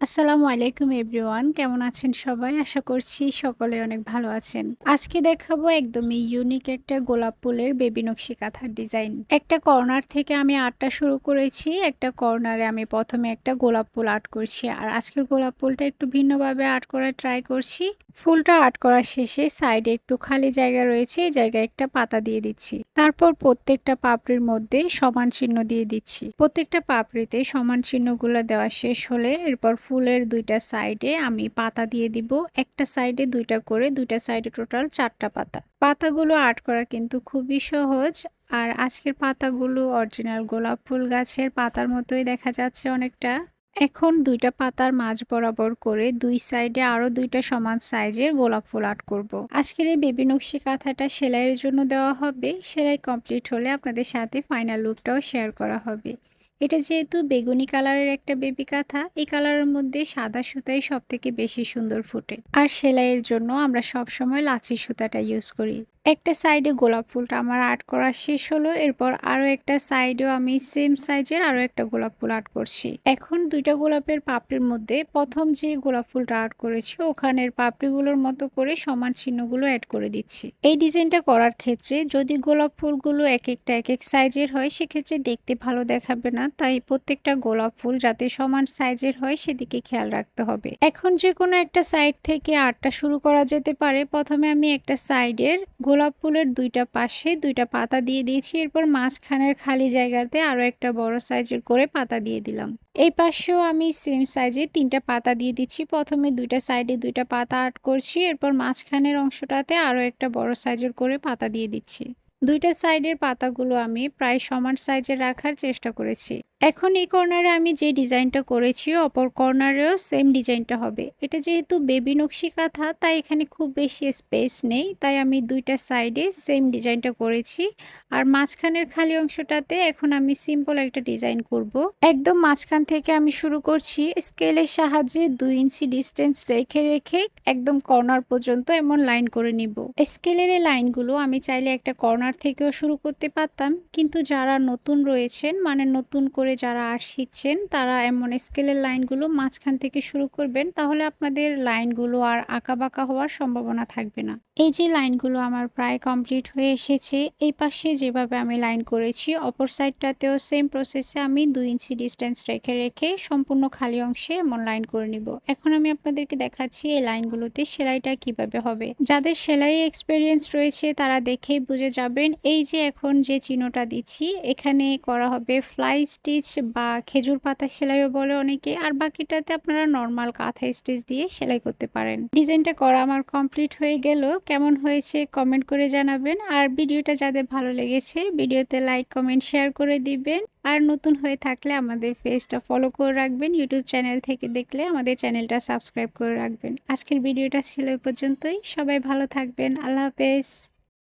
আসসালামু আলাইকুম এভরিওয়ান, কেমন আছেন সবাই? আশা করছি সকলে অনেক ভালো আছেন। আজকে দেখাবো একদমই ইউনিক একটা গোলাপ ফুলের বেবি নকশি কাঁথার ডিজাইন। একটা কর্নার থেকে আমি আর্টটা শুরু করেছি। একটা কর্নারে আমি প্রথমে একটা গোলাপ ফুল আর্ট করছি, আর আজকের গোলাপ ফুলটা একটু ভিন্নভাবে আর্ট করার ট্রাই করছি। ফুলটা আর্ট করার শেষে সাইডে একটু খালি জায়গা রয়েছে, এই জায়গায় একটা পাতা দিয়ে দিচ্ছি। তারপর প্রত্যেকটা পাপড়ির মধ্যে সমান চিহ্ন দিয়ে দিচ্ছি। প্রত্যেকটা পাপড়িতে সমান চিহ্নগুলো দেওয়া শেষ হলে এরপর ফুলের দুইটা সাইডে আমি পাতা দিয়ে দিব। একটা সাইডে দুইটা করে, দুইটা সাইডে টোটাল 4টা পাতা। পাতাগুলো আর্ট করা কিন্তু খুবই সহজ। আর আজকের পাতাগুলো অরিজিনাল গোলাপ ফুল গাছের পাতার মতোই দেখা যাচ্ছে অনেকটা। এখন দুইটা পাতার মাঝ বরাবর করে দুই সাইডে আরো দুইটা সমান সাইজের গোলাপ ফুল আর্ট করব। আজকের এই বেবি নকশি কাঁথাটা সেলাইয়ের জন্য দেওয়া হবে। সেলাই কমপ্লিট হলে আপনাদের সাথে ফাইনাল লুকটাও শেয়ার করা হবে। এটা যেহেতু বেগুনি কালারের একটা বেবি কাঁথা, এই কালারের মধ্যে সাদা সুতাই সব থেকে বেশি সুন্দর ফুটে। আর সেলাইয়ের জন্য আমরা সবসময় লাচি সুতাটা ইউজ করি। একটা সাইডে গোলাপ ফুলটা আমার আর্ট করা শেষ হলো। এরপর আরো একটা সাইডেও আমি সেম সাইজের আরো একটা গোলাপ ফুল আর্ট করছি। এখন দুইটা গোলাপের পাপড়ির মধ্যে প্রথম যে গোলাপ ফুলটা আর্ট করেছি ওখানের পাপড়িগুলোর মতো করে সমান চিহ্নগুলো অ্যাড করে দিচ্ছি। এই ডিজাইনটা করার ক্ষেত্রে যদি গোলাপ ফুলগুলো এক একটা এক এক সাইজের হয় সেক্ষেত্রে দেখতে ভালো দেখাবে না, তাই প্রত্যেকটা গোলাপ ফুল যাতে সমান সাইজের হয় সেদিকে খেয়াল রাখতে হবে। এখন যে কোনো একটা সাইড থেকে আর্টটা শুরু করা যেতে পারে। প্রথমে আমি একটা সাইডের গোলাপ ফুলের দুইটা পাশে দুইটা পাতা দিয়ে দিয়েছি। এরপর মাঝখানের খালি জায়গাতে আরো একটা বড় সাইজের করে পাতা দিয়ে দিলাম। এই পাশেও আমি সেম সাইজে 3টা পাতা দিয়ে দিচ্ছি। প্রথমে দুইটা সাইডে দুইটা পাতা আর্ট করছি, এরপর মাঝখানের অংশটাতে আরো একটা বড় সাইজের করে পাতা দিয়ে দিচ্ছি। দুইটা সাইডের পাতাগুলো আমি প্রায় সমান সাইজে রাখার চেষ্টা করেছি। এখন এই কর্নারে আমি যে ডিজাইনটা করেছি অপর কর্নারেও সেম ডিজাইনটা হবে। এটা যেহেতু বেবি নকশি কাঁথা তাই এখানে খুব বেশি স্পেস নেই, তাই আমি দুইটা সাইডে সেম ডিজাইনটা করেছি। আর মাঝখানের খালি অংশটাতে এখন আমি সিম্পল একটা ডিজাইন করব। একদম মাঝখান থেকে আমি শুরু করছি। স্কেলের সাহায্যে 2 ইঞ্চি ডিস্টেন্স রেখে রেখে একদম কর্নার পর্যন্ত এমন লাইন করে নিব। স্কেলের এই লাইনগুলো আমি চাইলে একটা কর্নার থেকেও শুরু করতে পারতাম, কিন্তু যারা নতুন রয়েছেন মানে নতুন করে যারা আর্ট শিখছেন তারা এমন স্কেলের লাইনগুলো মাঝখান থেকে শুরু করবেন, তাহলে আপনাদের লাইনগুলো আর আঁকাবাঁকা হওয়ার সম্ভাবনা থাকবে না। এই যে লাইনগুলো আমার প্রায় কমপ্লিট হয়ে এসেছে। এই পাশে যেভাবে আমি লাইন করেছি অপর সাইডটাতেও সেম প্রসেসে আমি 2 ইঞ্চি ডিস্টেন্স রেখে রেখে সম্পূর্ণ খালি অংশে এমন লাইন করে নিব। এখন আমি আপনাদেরকে দেখাচ্ছি এই লাইনগুলোতে সেলাইটা কিভাবে হবে। যাদের সেলাই এক্সপিরিয়েন্স রয়েছে তারা দেখেই বুঝে যাবেন। এই যে এখন যে চিহ্নটা দিচ্ছি এখানে করা হবে ফ্লাই স্টিচ বা খেজুর পাতা সেলাইও বলে অনেকে, আর বাকিটাতে আপনারা নর্মাল কাঁথা স্টিচ দিয়ে সেলাই করতে পারেন। ডিজাইনটা করা আমার কমপ্লিট হয়ে গেল। কেমন হয়েছে কমেন্ট করে জানাবেন। আর ভিডিওটা যাদের ভালো লেগেছে ভিডিওতে লাইক কমেন্ট শেয়ার করে দিবেন। আর নতুন হয়ে থাকলে আমাদের পেজটা ফলো করে রাখবেন। ইউটিউব চ্যানেল থেকে দেখলে আমাদের চ্যানেলটা সাবস্ক্রাইব করে রাখবেন। আজকের ভিডিওটা ছিল এই পর্যন্তই। সবাই ভালো থাকবেন। আল্লাহ হাফেজ।